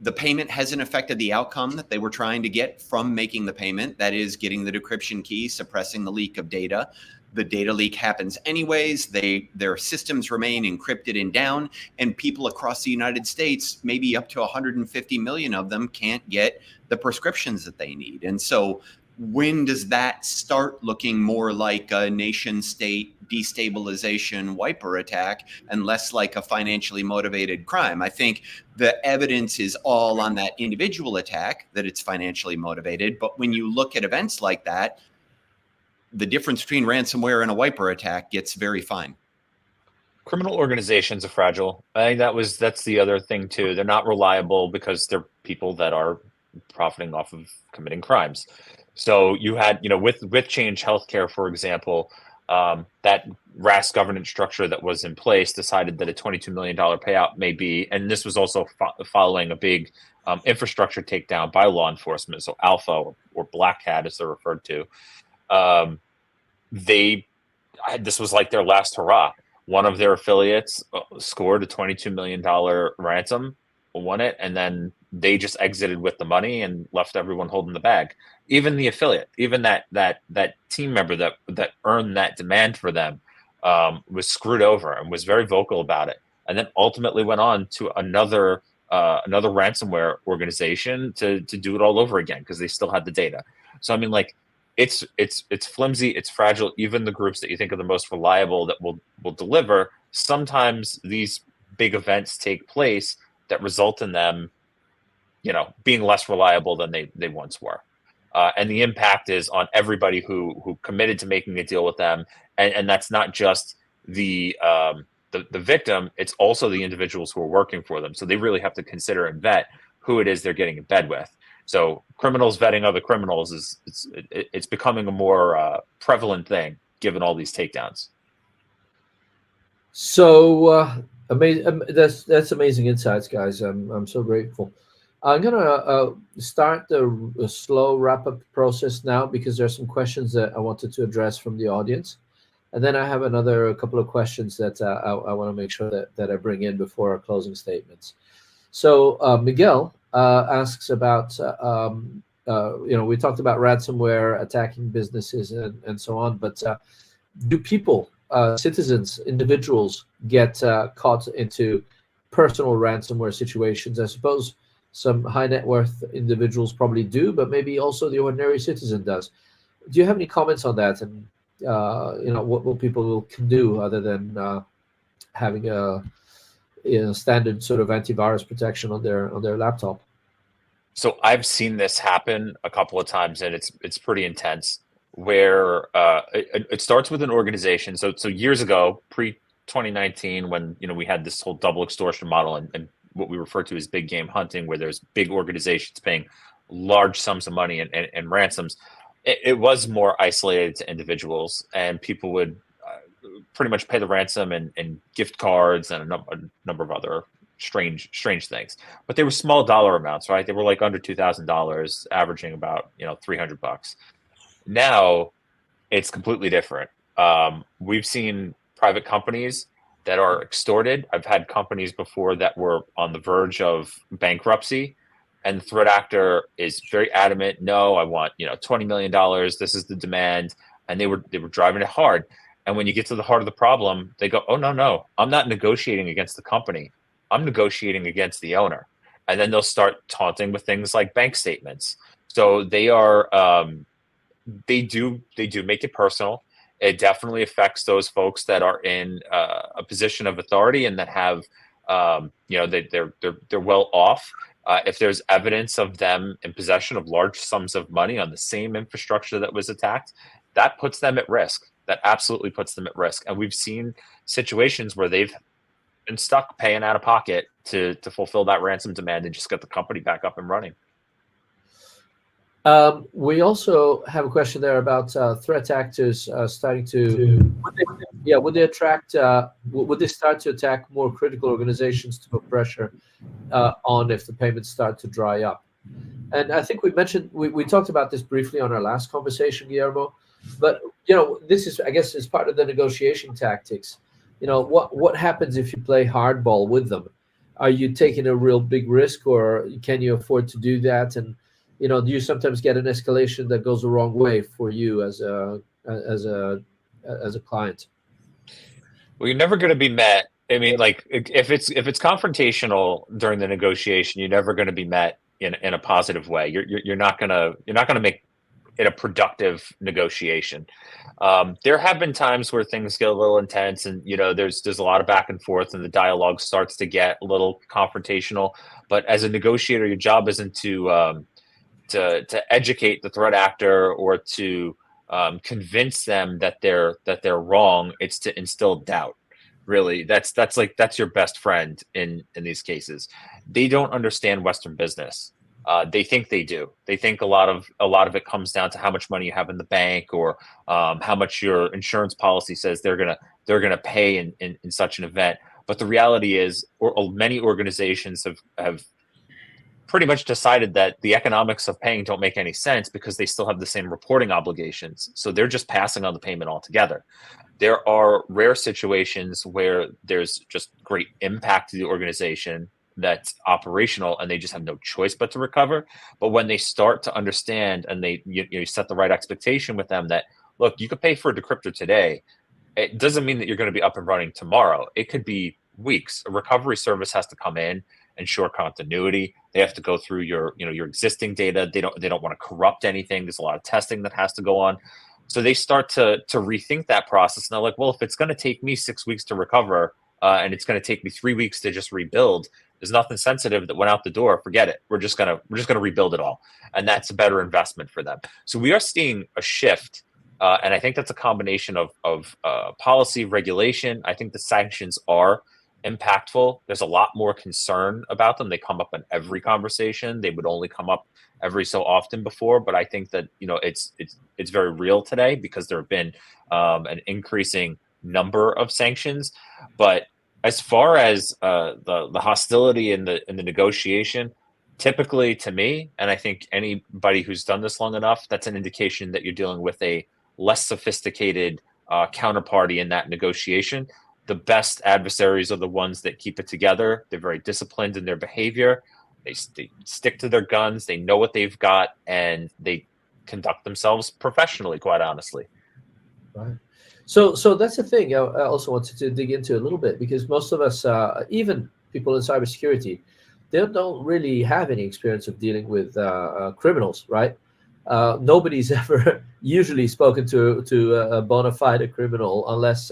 The payment hasn't affected the outcome that they were trying to get from making the payment, that is getting the decryption key, suppressing the leak of data. The data leak happens anyways. Their systems remain encrypted and down, and people across the United States, maybe up to 150 million of them, can't get the prescriptions that they need. And so when does that start looking more like a nation state destabilization wiper attack and less like a financially motivated crime? I think the evidence is all on that individual attack that it's financially motivated. But when you look at events like that, the difference between ransomware and a wiper attack gets very fine.
Criminal organizations are fragile. I think that's the other thing too. They're not reliable because they're people that are profiting off of committing crimes. So you had, with Change Healthcare, for example, that RAS governance structure that was in place decided that a $22 million payout may be, and this was also following a big infrastructure takedown by law enforcement. So Alpha or Black Hat, as they're referred to. This was like their last hurrah. One of their affiliates scored a $22 million ransom, won it, and then they just exited with the money and left everyone holding the bag. Even the affiliate, even that team member that earned that demand for them was screwed over and was very vocal about it, and then ultimately went on to another ransomware organization to do it all over again because they still had the data. So I mean, like, it's flimsy, it's fragile. Even the groups that you think are the most reliable that will deliver, sometimes these big events take place that result in them, being less reliable than they once were. And the impact is on everybody who committed to making a deal with them. And that's not just the victim, it's also the individuals who are working for them. So they really have to consider and vet who it is they're getting in bed with. So criminals vetting other criminals it's becoming a more prevalent thing given all these takedowns.
So amazing. That's amazing insights, guys. I'm so grateful. I'm gonna start the slow wrap up process now because there's some questions that I wanted to address from the audience, and then I have a couple of questions that I want to make sure that I bring in before our closing statements. So Miguel asks about we talked about ransomware attacking businesses and so on, but do people, citizens, individuals get caught into personal ransomware situations? I suppose some high net worth individuals probably do, but maybe also the ordinary citizen does. Do you have any comments on that? And what people can do other than having a standard sort of antivirus protection on their laptop?
So I've seen this happen a couple of times, and it's pretty intense. Where it starts with an organization. So years ago, pre-2019, when we had this whole double extortion model and what we refer to as big game hunting, where there's big organizations paying large sums of money and ransoms, it was more isolated to individuals, and people would pretty much pay the ransom and gift cards and a number of other strange things. But they were small dollar amounts, right? They were like under $2,000, averaging about $300. Now it's completely different. We've seen private companies that are extorted. I've had companies before that were on the verge of bankruptcy, and the threat actor is very adamant. No, I want $20 million. This is the demand, and they were driving it hard. And when you get to the heart of the problem, they go, "Oh no, I'm not negotiating against the company. I'm negotiating against the owner." and then they'll start taunting with things like bank statements. So they are they do make it personal. It definitely affects those folks that are in a position of authority and that have they're well off. If there's evidence of them in possession of large sums of money on the same infrastructure that was attacked, that puts them at risk. That absolutely puts them at risk. And we've seen situations where they've been stuck paying out of pocket to fulfill that ransom demand and just get the company back up and running.
We also have a question there about threat actors starting to, would they attract, would they start to attack more critical organizations to put pressure on if the payments start to dry up? And I think we talked about this briefly on our last conversation, Guillermo, but, this is, I guess, is part of the negotiation tactics. What happens if you play hardball with them? Are you taking a real big risk, or can you afford to do that? And do you sometimes get an escalation that goes the wrong way for you as a client?
Well, you're never going to be met. I mean, like if it's confrontational during the negotiation, you're never going to be met in a positive way. You're not gonna make it a productive negotiation. There have been times where things get a little intense, and there's a lot of back and forth, and the dialogue starts to get a little confrontational. But as a negotiator, your job isn't to educate the threat actor or to convince them that they're wrong. It's to instill doubt. Really, that's your best friend in these cases. They don't understand Western business. They think they do. They think a lot of it comes down to how much money you have in the bank, or how much your insurance policy says they're gonna pay in such an event. But the reality is, many organizations have pretty much decided that the economics of paying don't make any sense because they still have the same reporting obligations. So they're just passing on the payment altogether. There are rare situations where there's just great impact to the organization that's operational and they just have no choice but to recover. But when they start to understand and you set the right expectation with them that, look, you could pay for a decryptor today. It doesn't mean that you're going to be up and running tomorrow. It could be weeks. A recovery service has to come in, ensure continuity. They have to go through your existing data. They don't want to corrupt anything. There's a lot of testing that has to go on. So they start to rethink that process. And they're like, well, if it's going to take me 6 weeks to recover, and it's going to take me 3 weeks to just rebuild, there's nothing sensitive that went out the door. Forget it. We're just gonna rebuild it all, and that's a better investment for them. So we are seeing a shift, and I think that's a combination of policy, regulation. I think the sanctions are impactful. There's a lot more concern about them. They come up in every conversation. They would only come up every so often before, but I think that it's very real today because there have been an increasing number of sanctions. But as far as the hostility in the negotiation, typically to me, and I think anybody who's done this long enough, that's an indication that you're dealing with a less sophisticated counterparty in that negotiation. The best adversaries are the ones that keep it together. They're very disciplined in their behavior. They stick to their guns. They know what they've got, and they conduct themselves professionally, quite honestly.
Right. So that's the thing I also wanted to dig into a little bit, because most of us, even people in cybersecurity, they don't really have any experience of dealing with criminals, right? Nobody's ever usually spoken to a bona fide criminal unless,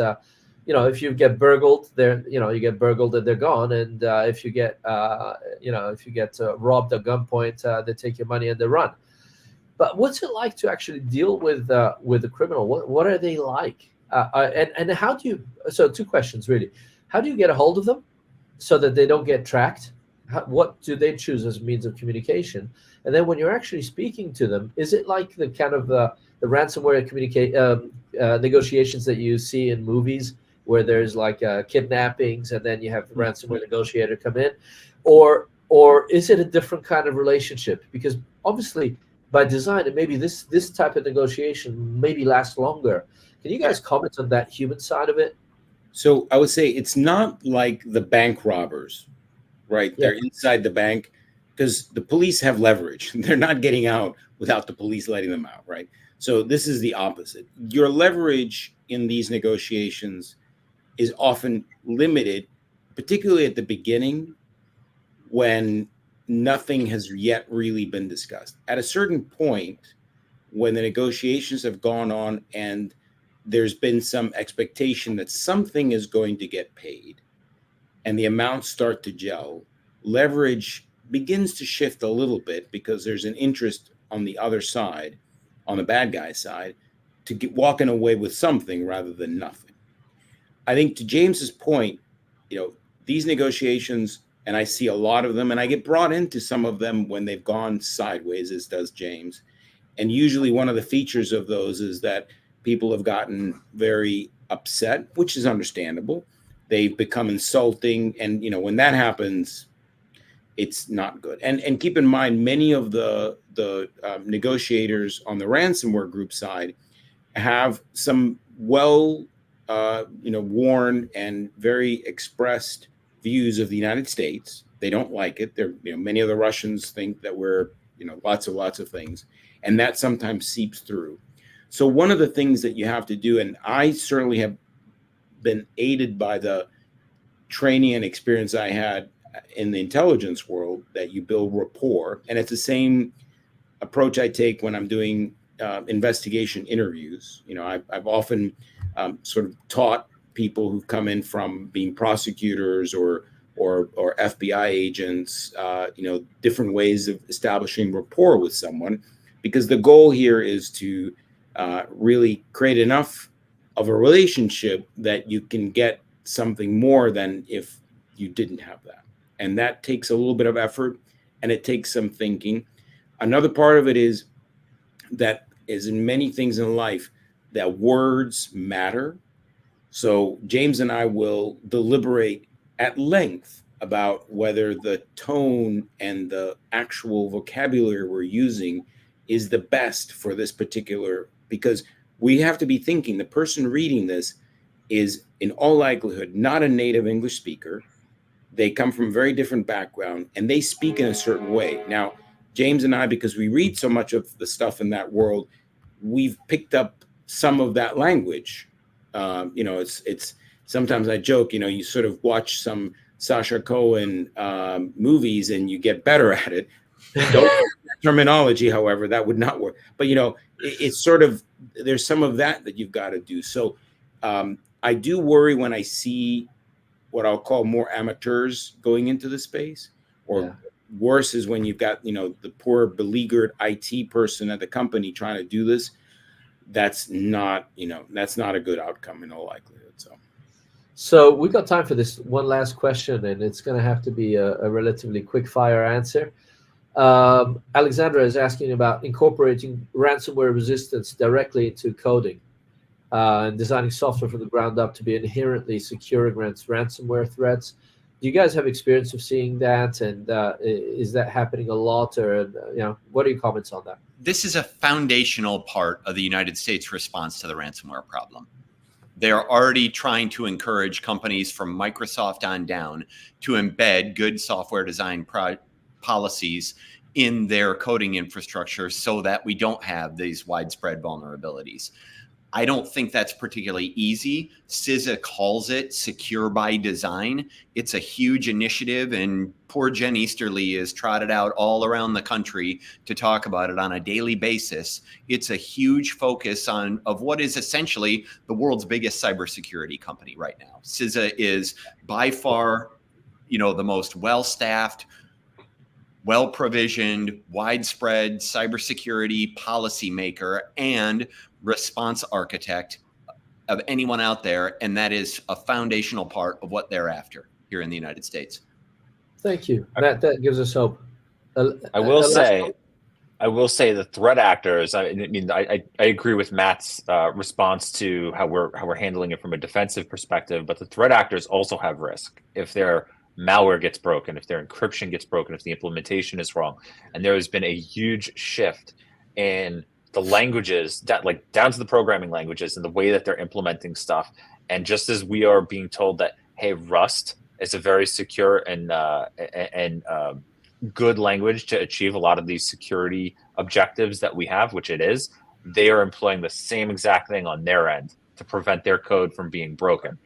if you get burgled, you get burgled and they're gone. And if you get, robbed at gunpoint, they take your money and they run. But what's it like to actually deal with a criminal? What are they like? And how do you? So 2 questions really. How do you get a hold of them so that they don't get tracked? What do they choose as a means of communication? And then when you're actually speaking to them, is it like the kind of the ransomware negotiations that you see in movies, where there's like kidnappings and then you have the ransomware negotiator come in, or is it a different kind of relationship? Because obviously by design, and maybe this type of negotiation maybe lasts longer. Can you guys comment on that human side of it?
So I would say it's not like the bank robbers, right?
Yeah.
They're inside the bank because the police have leverage. They're not getting out without the police letting them out, right? So this is the opposite. Your leverage in these negotiations is often limited, particularly at the beginning, when nothing has yet really been discussed. At a certain point, when the negotiations have gone on and there's been some expectation that something is going to get paid and the amounts start to gel, leverage begins to shift a little bit because there's an interest on the other side, on the bad guy side, to get walking away with something rather than nothing. I think to James's point, these negotiations, and I see a lot of them, and I get brought into some of them when they've gone sideways, as does James. And usually one of the features of those is that people have gotten very upset, which is understandable. They've become insulting. And, when that happens, it's not good. And keep in mind, many of the negotiators on the ransomware group side have some worn and very expressed views of the United States. They don't like it. Many of the Russians think that we're, lots of things. And that sometimes seeps through. So one of the things that you have to do, and I certainly have been aided by the training and experience I had in the intelligence world, that you build rapport. And it's the same approach I take when I'm doing investigation interviews. I've often sort of taught people who've come in from being prosecutors or FBI agents, different ways of establishing rapport with someone, because the goal here is to really create enough of a relationship that you can get something more than if you didn't have that. And that takes a little bit of effort, and it takes some thinking. Another part of it is that, as in many things in life, that words matter. So James and I will deliberate at length about whether the tone and the actual vocabulary we're using is the best for this particular, because we have to be thinking the person reading this is in all likelihood not a native English speaker. They come from a very different background and they speak in a certain way. Now, James and I, because we read so much of the stuff in that world, we've picked up some of that language. It's sometimes I joke, you sort of watch some Sacha Cohen movies and you get better at it. Don't terminology, however, that would not work. But it's sort of, there's some of that you've got to do. So I do worry when I see what I'll call more amateurs going into the space, or worse is when you've got the poor beleaguered IT person at the company trying to do this. That's not a good outcome in all likelihood.
So we got time for this one last question, and it's going to have to be a relatively quick fire answer. Alexandra is asking about incorporating ransomware resistance directly into coding and designing software from the ground up to be inherently secure against ransomware threats. Do you guys have experience of seeing that? And is that happening a lot? Or, what are your comments on that?
This is a foundational part of the United States response to the ransomware problem. They're already trying to encourage companies from Microsoft on down to embed good software design policies in their coding infrastructure so that we don't have these widespread vulnerabilities. I don't think that's particularly easy. CISA calls it secure by design. It's a huge initiative, and poor Jen Easterly is trotted out all around the country to talk about it on a daily basis. It's a huge focus of what is essentially the world's biggest cybersecurity company right now. CISA is by far, the most well-staffed, well-provisioned, widespread cybersecurity policymaker and response architect of anyone out there, and that is a foundational part of what they're after here in the United States.
Thank you. That gives us hope.
I will say the threat actors. I agree with Matt's response to how we're handling it from a defensive perspective, but the threat actors also have risk if their malware gets broken, if their encryption gets broken, if the implementation is wrong, and there has been a huge shift in the languages, down to the programming languages and the way that they're implementing stuff. And just as we are being told that, hey, Rust is a very secure and good language to achieve a lot of these security objectives that we have, which it is, they are employing the same exact thing on their end to prevent their code from being broken.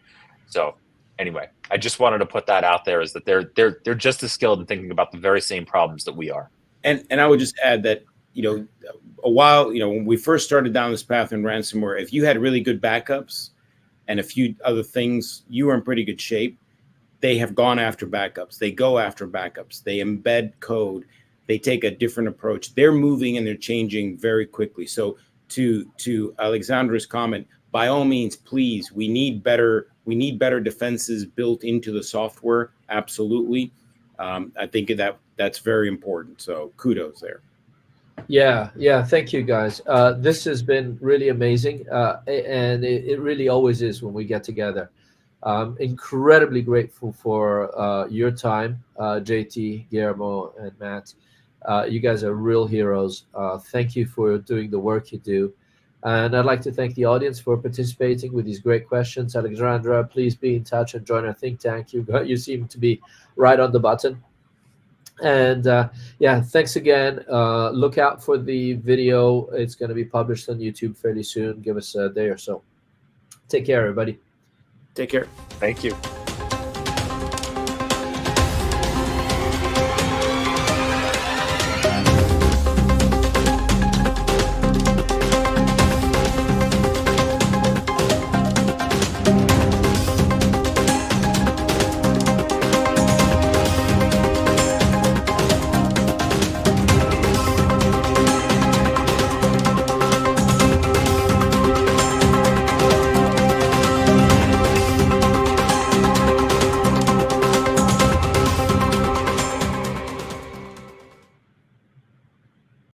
So anyway, I just wanted to put that out there, is that they're just as skilled in thinking about the very same problems that we are.
And I would just add that, a while, when we first started down this path in ransomware, if you had really good backups and a few other things, you were in pretty good shape. They have gone after backups. They go after backups. They embed code. They take a different approach. They're moving and they're changing very quickly. So to Alexandra's comment, by all means, please, we need better defenses built into the software. Absolutely. I think that's very important. So kudos there.
Yeah. Thank you, guys. This has been really amazing, and it really always is when we get together. Incredibly grateful for your time, JT, Guillermo, and Matt. You guys are real heroes. Thank you for doing the work you do. And I'd like to thank the audience for participating with these great questions. Alexandra, please be in touch and join our think tank. You seem to be right on the button. And yeah, thanks again. Look out for the video. It's going to be published on YouTube fairly soon. Give us a day or so. Take care, everybody.
Take care.
Thank you.